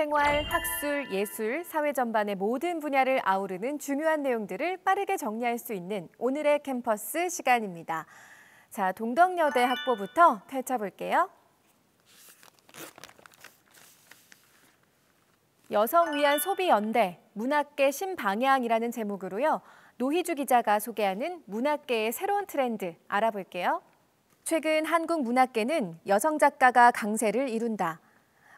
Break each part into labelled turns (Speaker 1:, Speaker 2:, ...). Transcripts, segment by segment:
Speaker 1: 생활, 학술, 예술, 사회 전반의 모든 분야를 아우르는 중요한 내용들을 빠르게 정리할 수 있는 오늘의 캠퍼스 시간입니다. 자, 동덕여대 학보부터 펼쳐볼게요. 여성 위한 소비 연대, 문학계 신방향이라는 제목으로요. 노희주 기자가 소개하는 문학계의 새로운 트렌드 알아볼게요. 최근 한국 문학계는 여성 작가가 강세를 이룬다.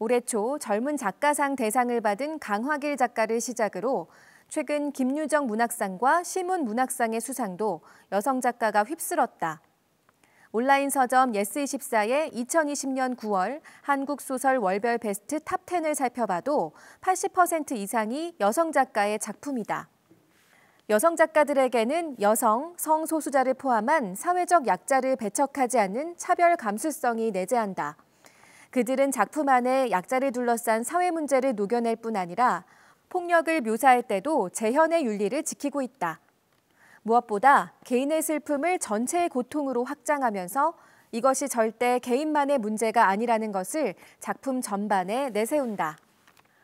Speaker 1: 올해 초 젊은 작가상 대상을 받은 강화길 작가를 시작으로 최근 김유정 문학상과 시문 문학상의 수상도 여성 작가가 휩쓸었다. 온라인 서점 예스24의 2020년 9월 한국 소설 월별 베스트 탑10을 살펴봐도 80% 이상이 여성 작가의 작품이다. 여성 작가들에게는 여성, 성소수자를 포함한 사회적 약자를 배척하지 않는 차별 감수성이 내재한다. 그들은 작품 안에 약자를 둘러싼 사회 문제를 녹여낼 뿐 아니라 폭력을 묘사할 때도 재현의 윤리를 지키고 있다. 무엇보다 개인의 슬픔을 전체의 고통으로 확장하면서 이것이 절대 개인만의 문제가 아니라는 것을 작품 전반에 내세운다.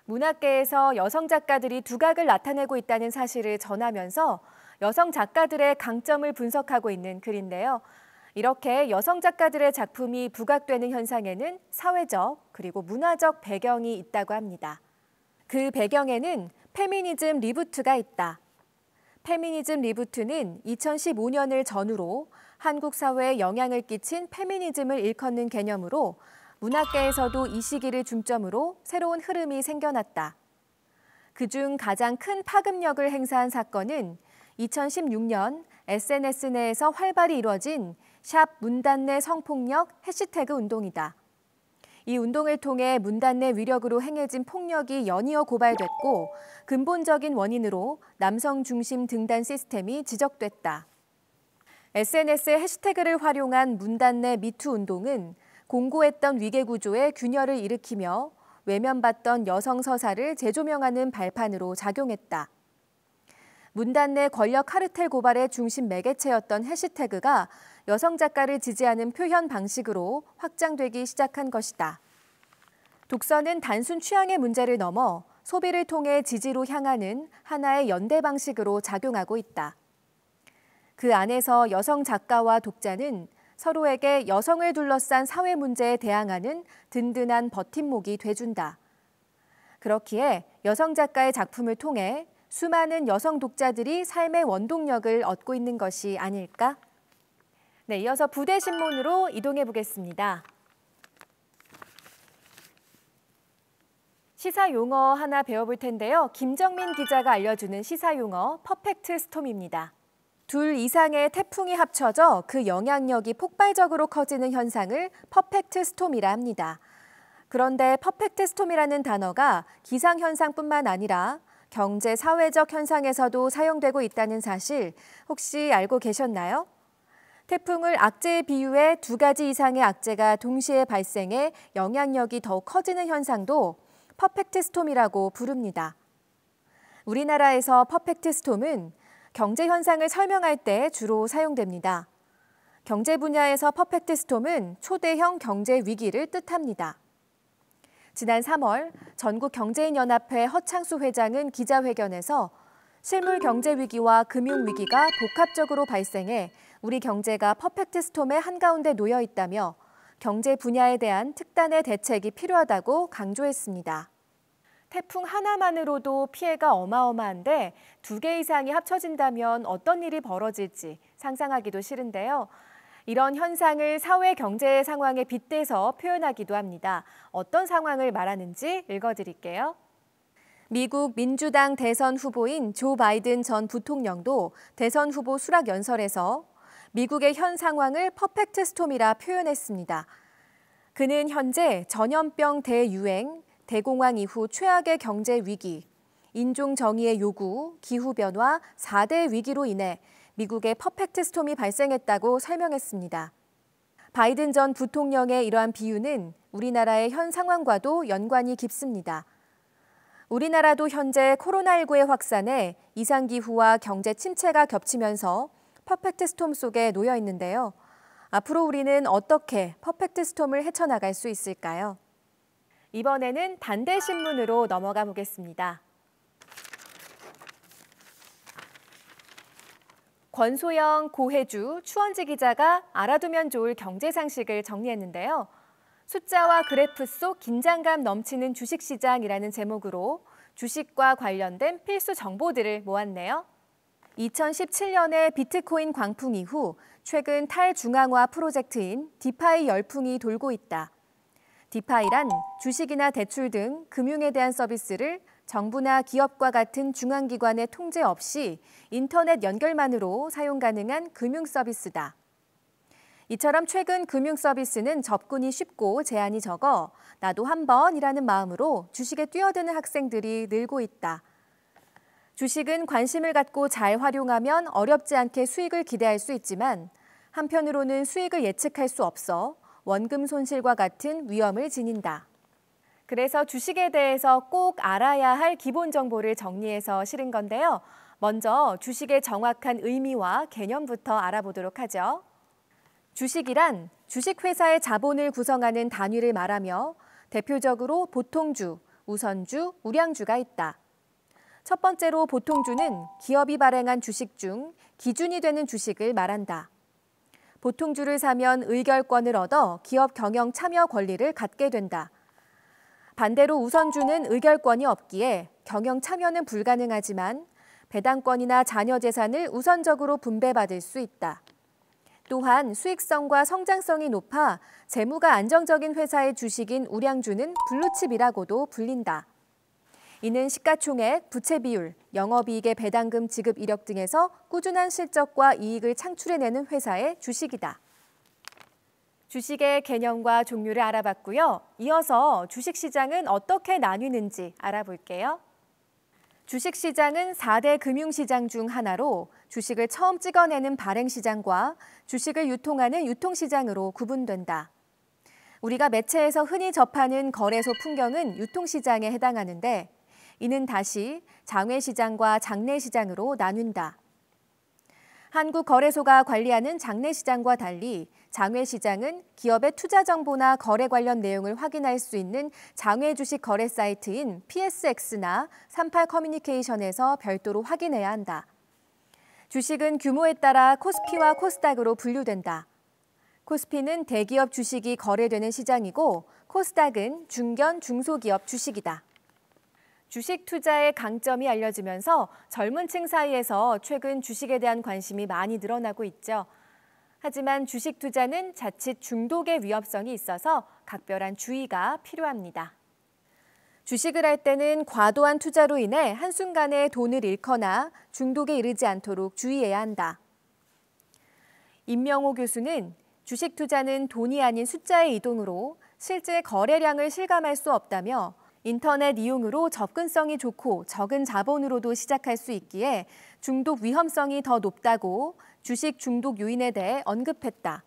Speaker 1: 문학계에서 여성 작가들이 두각을 나타내고 있다는 사실을 전하면서 여성 작가들의 강점을 분석하고 있는 글인데요. 이렇게 여성 작가들의 작품이 부각되는 현상에는 사회적 그리고 문화적 배경이 있다고 합니다. 그 배경에는 페미니즘 리부트가 있다. 페미니즘 리부트는 2015년을 전후로 한국 사회에 영향을 끼친 페미니즘을 일컫는 개념으로 문학계에서도 이 시기를 중점으로 새로운 흐름이 생겨났다. 그중 가장 큰 파급력을 행사한 사건은 2016년 SNS 내에서 활발히 이뤄진 샵 문단내 성폭력 해시태그 운동이다. 이 운동을 통해 문단내 위력으로 행해진 폭력이 연이어 고발됐고 근본적인 원인으로 남성 중심 등단 시스템이 지적됐다. SNS의 해시태그를 활용한 문단내 미투 운동은 공고했던 위계 구조에 균열을 일으키며 외면받던 여성 서사를 재조명하는 발판으로 작용했다. 문단 내 권력 카르텔 고발의 중심 매개체였던 해시태그가 여성 작가를 지지하는 표현 방식으로 확장되기 시작한 것이다. 독서는 단순 취향의 문제를 넘어 소비를 통해 지지로 향하는 하나의 연대 방식으로 작용하고 있다. 그 안에서 여성 작가와 독자는 서로에게 여성을 둘러싼 사회 문제에 대항하는 든든한 버팀목이 돼준다. 그렇기에 여성 작가의 작품을 통해 수많은 여성 독자들이 삶의 원동력을 얻고 있는 것이 아닐까? 네, 이어서 부대 신문으로 이동해 보겠습니다. 시사 용어 하나 배워볼 텐데요. 김정민 기자가 알려주는 시사 용어 퍼펙트 스톰입니다. 둘 이상의 태풍이 합쳐져 그 영향력이 폭발적으로 커지는 현상을 퍼펙트 스톰이라 합니다. 그런데 퍼펙트 스톰이라는 단어가 기상현상뿐만 아니라 경제, 사회적 현상에서도 사용되고 있다는 사실 혹시 알고 계셨나요? 태풍을 악재에 비유해 두 가지 이상의 악재가 동시에 발생해 영향력이 더욱 커지는 현상도 퍼펙트 스톰이라고 부릅니다. 우리나라에서 퍼펙트 스톰은 경제 현상을 설명할 때 주로 사용됩니다. 경제 분야에서 퍼펙트 스톰은 초대형 경제 위기를 뜻합니다. 지난 3월 전국경제인연합회 허창수 회장은 기자회견에서 실물 경제 위기와 금융 위기가 복합적으로 발생해 우리 경제가 퍼펙트 스톰의 한가운데 놓여 있다며 경제 분야에 대한 특단의 대책이 필요하다고 강조했습니다. 태풍 하나만으로도 피해가 어마어마한데 2개 이상이 합쳐진다면 어떤 일이 벌어질지 상상하기도 싫은데요. 이런 현상을 사회 경제 상황에 빗대서 표현하기도 합니다. 어떤 상황을 말하는지 읽어드릴게요. 미국 민주당 대선 후보인 조 바이든 전 부통령도 대선 후보 수락 연설에서 미국의 현 상황을 퍼펙트 스톰이라 표현했습니다. 그는 현재 전염병 대유행, 대공황 이후 최악의 경제 위기, 인종 정의의 요구, 기후변화 4대 위기로 인해 미국의 퍼펙트 스톰이 발생했다고 설명했습니다. 바이든 전 부통령의 이러한 비유는 우리나라의 현 상황과도 연관이 깊습니다. 우리나라도 현재 코로나19의 확산에 이상기후와 경제 침체가 겹치면서 퍼펙트 스톰 속에 놓여 있는데요. 앞으로 우리는 어떻게 퍼펙트 스톰을 헤쳐나갈 수 있을까요? 이번에는 단대신문으로 넘어가 보겠습니다. 권소영, 고혜주, 추원지 기자가 알아두면 좋을 경제 상식을 정리했는데요. 숫자와 그래프 속 긴장감 넘치는 주식시장이라는 제목으로 주식과 관련된 필수 정보들을 모았네요. 2017년의 비트코인 광풍 이후 최근 탈중앙화 프로젝트인 디파이 열풍이 돌고 있다. 디파이란 주식이나 대출 등 금융에 대한 서비스를 정부나 기업과 같은 중앙기관의 통제 없이 인터넷 연결만으로 사용 가능한 금융 서비스다. 이처럼 최근 금융 서비스는 접근이 쉽고 제한이 적어 나도 한 번이라는 마음으로 주식에 뛰어드는 학생들이 늘고 있다. 주식은 관심을 갖고 잘 활용하면 어렵지 않게 수익을 기대할 수 있지만 한편으로는 수익을 예측할 수 없어 원금 손실과 같은 위험을 지닌다. 그래서 주식에 대해서 꼭 알아야 할 기본 정보를 정리해서 실은 건데요. 먼저 주식의 정확한 의미와 개념부터 알아보도록 하죠. 주식이란 주식회사의 자본을 구성하는 단위를 말하며 대표적으로 보통주, 우선주, 우량주가 있다. 첫 번째로 보통주는 기업이 발행한 주식 중 기준이 되는 주식을 말한다. 보통주를 사면 의결권을 얻어 기업 경영 참여 권리를 갖게 된다. 반대로 우선주는 의결권이 없기에 경영 참여는 불가능하지만 배당권이나 자녀 재산을 우선적으로 분배받을 수 있다. 또한 수익성과 성장성이 높아 재무가 안정적인 회사의 주식인 우량주는 블루칩이라고도 불린다. 이는 시가총액, 부채 비율, 영업이익의 배당금 지급 이력 등에서 꾸준한 실적과 이익을 창출해내는 회사의 주식이다. 주식의 개념과 종류를 알아봤고요. 이어서 주식시장은 어떻게 나뉘는지 알아볼게요. 주식시장은 4대 금융시장 중 하나로 주식을 처음 찍어내는 발행시장과 주식을 유통하는 유통시장으로 구분된다. 우리가 매체에서 흔히 접하는 거래소 풍경은 유통시장에 해당하는데 이는 다시 장외시장과 장내시장으로 나뉜다. 한국거래소가 관리하는 장내시장과 달리 장외시장은 기업의 투자 정보나 거래 관련 내용을 확인할 수 있는 장외 주식 거래 사이트인 PSX나 38커뮤니케이션에서 별도로 확인해야 한다. 주식은 규모에 따라 코스피와 코스닥으로 분류된다. 코스피는 대기업 주식이 거래되는 시장이고 코스닥은 중견, 중소기업 주식이다. 주식 투자의 강점이 알려지면서 젊은 층 사이에서 최근 주식에 대한 관심이 많이 늘어나고 있죠. 하지만 주식 투자는 자칫 중독의 위험성이 있어서 각별한 주의가 필요합니다. 주식을 할 때는 과도한 투자로 인해 한순간에 돈을 잃거나 중독에 이르지 않도록 주의해야 한다. 임명호 교수는 주식 투자는 돈이 아닌 숫자의 이동으로 실제 거래량을 실감할 수 없다며 인터넷 이용으로 접근성이 좋고 적은 자본으로도 시작할 수 있기에 중독 위험성이 더 높다고 주식 중독 요인에 대해 언급했다.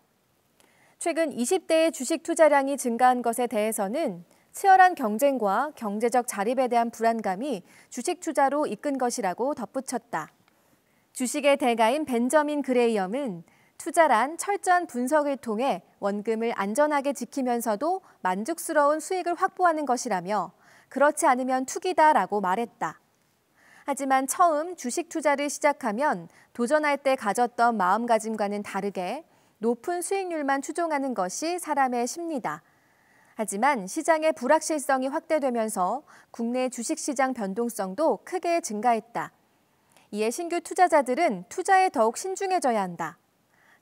Speaker 1: 최근 20대의 주식 투자량이 증가한 것에 대해서는 치열한 경쟁과 경제적 자립에 대한 불안감이 주식 투자로 이끈 것이라고 덧붙였다. 주식의 대가인 벤저민 그레이엄은 투자란 철저한 분석을 통해 원금을 안전하게 지키면서도 만족스러운 수익을 확보하는 것이라며 그렇지 않으면 투기다라고 말했다. 하지만 처음 주식 투자를 시작하면 도전할 때 가졌던 마음가짐과는 다르게 높은 수익률만 추종하는 것이 사람의 심리다. 하지만 시장의 불확실성이 확대되면서 국내 주식시장 변동성도 크게 증가했다. 이에 신규 투자자들은 투자에 더욱 신중해져야 한다.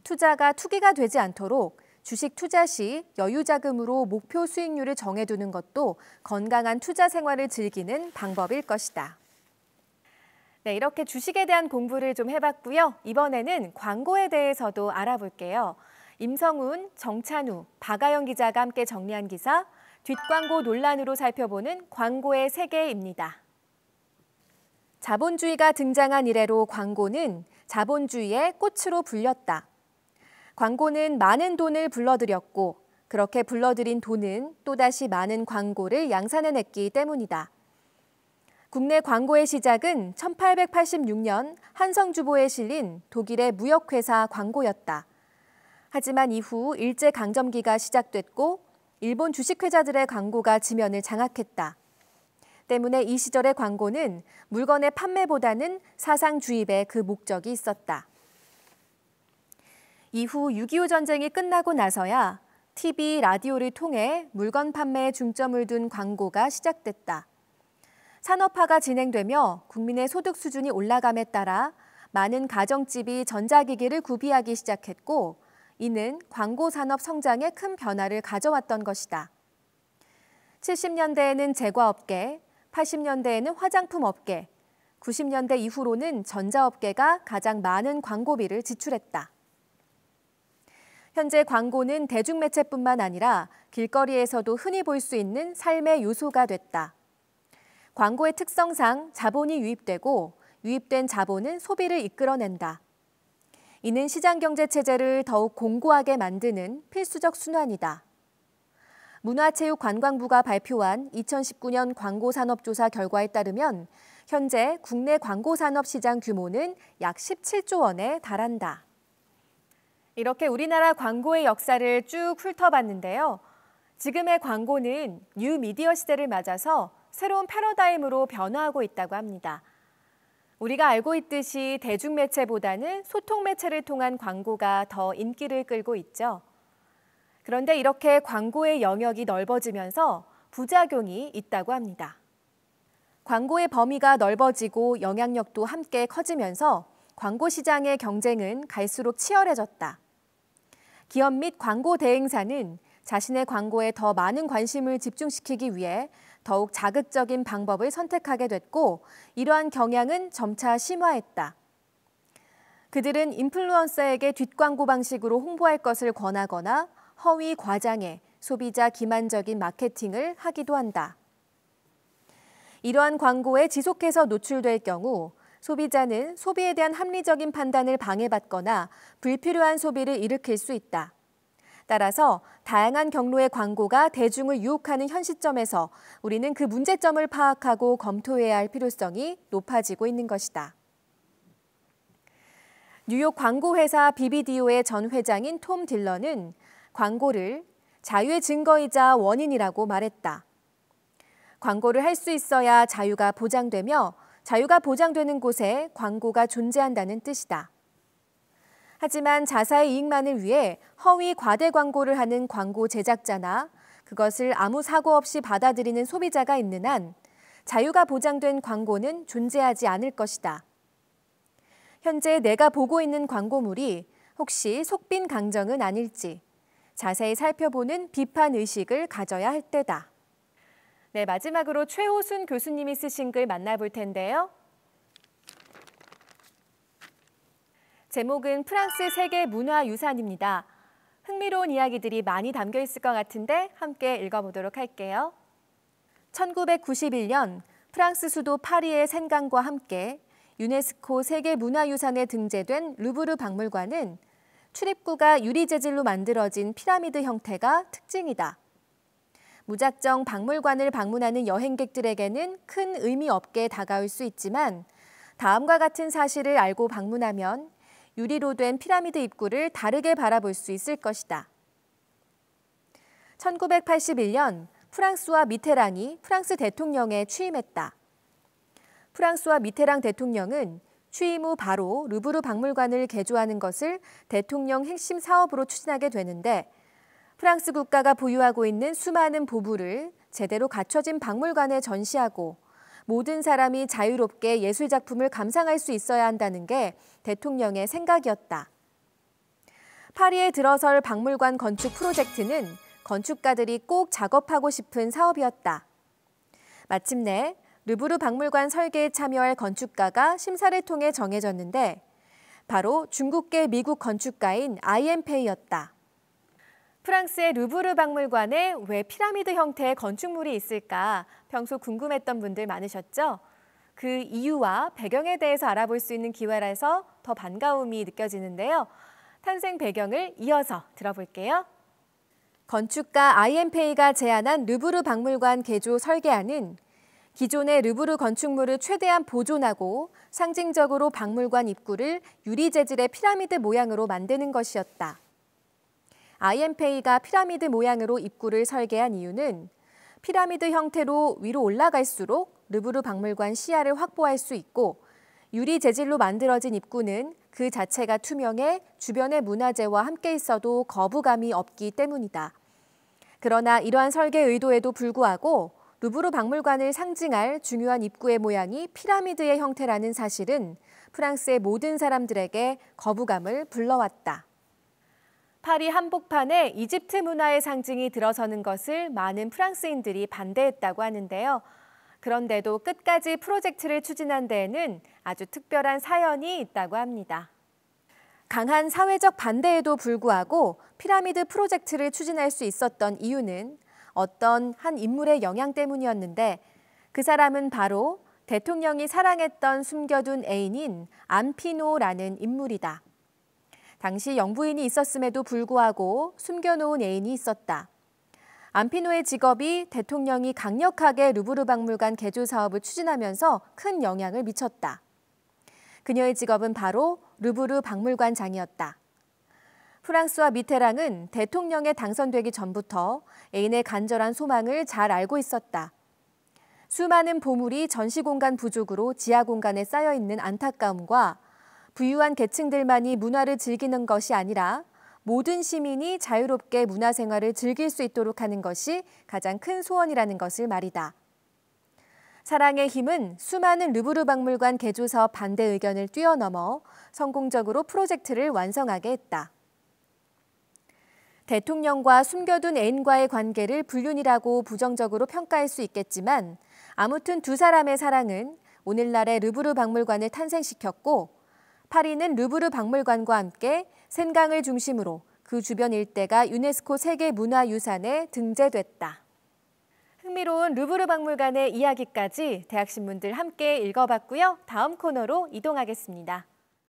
Speaker 1: 투자가 투기가 되지 않도록 주식 투자 시 여유 자금으로 목표 수익률을 정해두는 것도 건강한 투자 생활을 즐기는 방법일 것이다. 네, 이렇게 주식에 대한 공부를 좀 해봤고요. 이번에는 광고에 대해서도 알아볼게요. 임성훈, 정찬우, 박아영 기자가 함께 정리한 기사, 뒷광고 논란으로 살펴보는 광고의 세계입니다. 자본주의가 등장한 이래로 광고는 자본주의의 꽃으로 불렸다. 광고는 많은 돈을 불러들였고 그렇게 불러들인 돈은 또다시 많은 광고를 양산해냈기 때문이다. 국내 광고의 시작은 1886년 한성주보에 실린 독일의 무역회사 광고였다. 하지만 이후 일제강점기가 시작됐고 일본 주식회사들의 광고가 지면을 장악했다. 때문에 이 시절의 광고는 물건의 판매보다는 사상 주입에 그 목적이 있었다. 이후 6.25 전쟁이 끝나고 나서야 TV, 라디오를 통해 물건 판매에 중점을 둔 광고가 시작됐다. 산업화가 진행되며 국민의 소득 수준이 올라감에 따라 많은 가정집이 전자기기를 구비하기 시작했고, 이는 광고 산업 성장에 큰 변화를 가져왔던 것이다. 70년대에는 제과업계, 80년대에는 화장품 업계, 90년대 이후로는 전자업계가 가장 많은 광고비를 지출했다. 현재 광고는 대중매체뿐만 아니라 길거리에서도 흔히 볼 수 있는 삶의 요소가 됐다. 광고의 특성상 자본이 유입되고 유입된 자본은 소비를 이끌어낸다. 이는 시장경제체제를 더욱 공고하게 만드는 필수적 순환이다. 문화체육관광부가 발표한 2019년 광고산업조사 결과에 따르면 현재 국내 광고산업 시장 규모는 약 17조 원에 달한다. 이렇게 우리나라 광고의 역사를 쭉 훑어봤는데요. 지금의 광고는 뉴미디어 시대를 맞아서 새로운 패러다임으로 변화하고 있다고 합니다. 우리가 알고 있듯이 대중매체보다는 소통매체를 통한 광고가 더 인기를 끌고 있죠. 그런데 이렇게 광고의 영역이 넓어지면서 부작용이 있다고 합니다. 광고의 범위가 넓어지고 영향력도 함께 커지면서 광고 시장의 경쟁은 갈수록 치열해졌다. 기업 및 광고 대행사는 자신의 광고에 더 많은 관심을 집중시키기 위해 더욱 자극적인 방법을 선택하게 됐고, 이러한 경향은 점차 심화했다. 그들은 인플루언서에게 뒷광고 방식으로 홍보할 것을 권하거나 허위 과장의 소비자 기만적인 마케팅을 하기도 한다. 이러한 광고에 지속해서 노출될 경우 소비자는 소비에 대한 합리적인 판단을 방해받거나 불필요한 소비를 일으킬 수 있다. 따라서 다양한 경로의 광고가 대중을 유혹하는 현 시점에서 우리는 그 문제점을 파악하고 검토해야 할 필요성이 높아지고 있는 것이다. 뉴욕 광고회사 BBDO의 전 회장인 톰 딜런은 광고를 자유의 증거이자 원인이라고 말했다. 광고를 할 수 있어야 자유가 보장되며 자유가 보장되는 곳에 광고가 존재한다는 뜻이다. 하지만 자사의 이익만을 위해 허위 과대 광고를 하는 광고 제작자나 그것을 아무 사고 없이 받아들이는 소비자가 있는 한 자유가 보장된 광고는 존재하지 않을 것이다. 현재 내가 보고 있는 광고물이 혹시 속빈 강정은 아닐지 자세히 살펴보는 비판 의식을 가져야 할 때다. 네, 마지막으로 최호순 교수님이 쓰신 글 만나볼 텐데요. 제목은 프랑스 세계 문화유산입니다. 흥미로운 이야기들이 많이 담겨 있을 것 같은데 함께 읽어보도록 할게요. 1991년 프랑스 수도 파리의 생강과 함께 유네스코 세계문화유산에 등재된 루브르 박물관은 출입구가 유리 재질로 만들어진 피라미드 형태가 특징이다. 무작정 박물관을 방문하는 여행객들에게는 큰 의미 없게 다가올 수 있지만 다음과 같은 사실을 알고 방문하면 유리로 된 피라미드 입구를 다르게 바라볼 수 있을 것이다. 1981년 프랑스와 미테랑이 프랑스 대통령에 취임했다. 프랑스와 미테랑 대통령은 취임 후 바로 루브르 박물관을 개조하는 것을 대통령 핵심 사업으로 추진하게 되는데 프랑스 국가가 보유하고 있는 수많은 보물을 제대로 갖춰진 박물관에 전시하고 모든 사람이 자유롭게 예술작품을 감상할 수 있어야 한다는 게 대통령의 생각이었다. 파리에 들어설 박물관 건축 프로젝트는 건축가들이 꼭 작업하고 싶은 사업이었다. 마침내 루브르 박물관 설계에 참여할 건축가가 심사를 통해 정해졌는데 바로 중국계 미국 건축가인 아이엠페이였다. 프랑스의 루브르 박물관에 왜 피라미드 형태의 건축물이 있을까 평소 궁금했던 분들 많으셨죠? 그 이유와 배경에 대해서 알아볼 수 있는 기회라서 더 반가움이 느껴지는데요. 탄생 배경을 이어서 들어볼게요. 건축가 아이엠페이가 제안한 루브르 박물관 개조 설계안은 기존의 루브르 건축물을 최대한 보존하고 상징적으로 박물관 입구를 유리 재질의 피라미드 모양으로 만드는 것이었다. 아이엠페이가 피라미드 모양으로 입구를 설계한 이유는 피라미드 형태로 위로 올라갈수록 르브르 박물관 시야를 확보할 수 있고 유리 재질로 만들어진 입구는 그 자체가 투명해 주변의 문화재와 함께 있어도 거부감이 없기 때문이다. 그러나 이러한 설계 의도에도 불구하고 루브르 박물관을 상징할 중요한 입구의 모양이 피라미드의 형태라는 사실은 프랑스의 모든 사람들에게 거부감을 불러왔다. 파리 한복판에 이집트 문화의 상징이 들어서는 것을 많은 프랑스인들이 반대했다고 하는데요. 그런데도 끝까지 프로젝트를 추진한 데에는 아주 특별한 사연이 있다고 합니다. 강한 사회적 반대에도 불구하고 피라미드 프로젝트를 추진할 수 있었던 이유는 어떤 한 인물의 영향 때문이었는데 그 사람은 바로 대통령이 사랑했던 숨겨둔 애인인 암피노라는 인물이다. 당시 영부인이 있었음에도 불구하고 숨겨놓은 애인이 있었다. 암피노의 직업이 대통령이 강력하게 루브르 박물관 개조 사업을 추진하면서 큰 영향을 미쳤다. 그녀의 직업은 바로 루브르 박물관장이었다. 프랑스와 미테랑은 대통령에 당선되기 전부터 애인의 간절한 소망을 잘 알고 있었다. 수많은 보물이 전시공간 부족으로 지하공간에 쌓여있는 안타까움과 부유한 계층들만이 문화를 즐기는 것이 아니라 모든 시민이 자유롭게 문화생활을 즐길 수 있도록 하는 것이 가장 큰 소원이라는 것을 말이다. 사랑의 힘은 수많은 루브르 박물관 개조 사업 반대 의견을 뛰어넘어 성공적으로 프로젝트를 완성하게 했다. 대통령과 숨겨둔 애인과의 관계를 불륜이라고 부정적으로 평가할 수 있겠지만 아무튼 두 사람의 사랑은 오늘날의 루브르 박물관을 탄생시켰고 파리는 루브르 박물관과 함께 센강을 중심으로 그 주변 일대가 유네스코 세계문화유산에 등재됐다. 흥미로운 루브르 박물관의 이야기까지 대학신문들 함께 읽어봤고요. 다음 코너로 이동하겠습니다.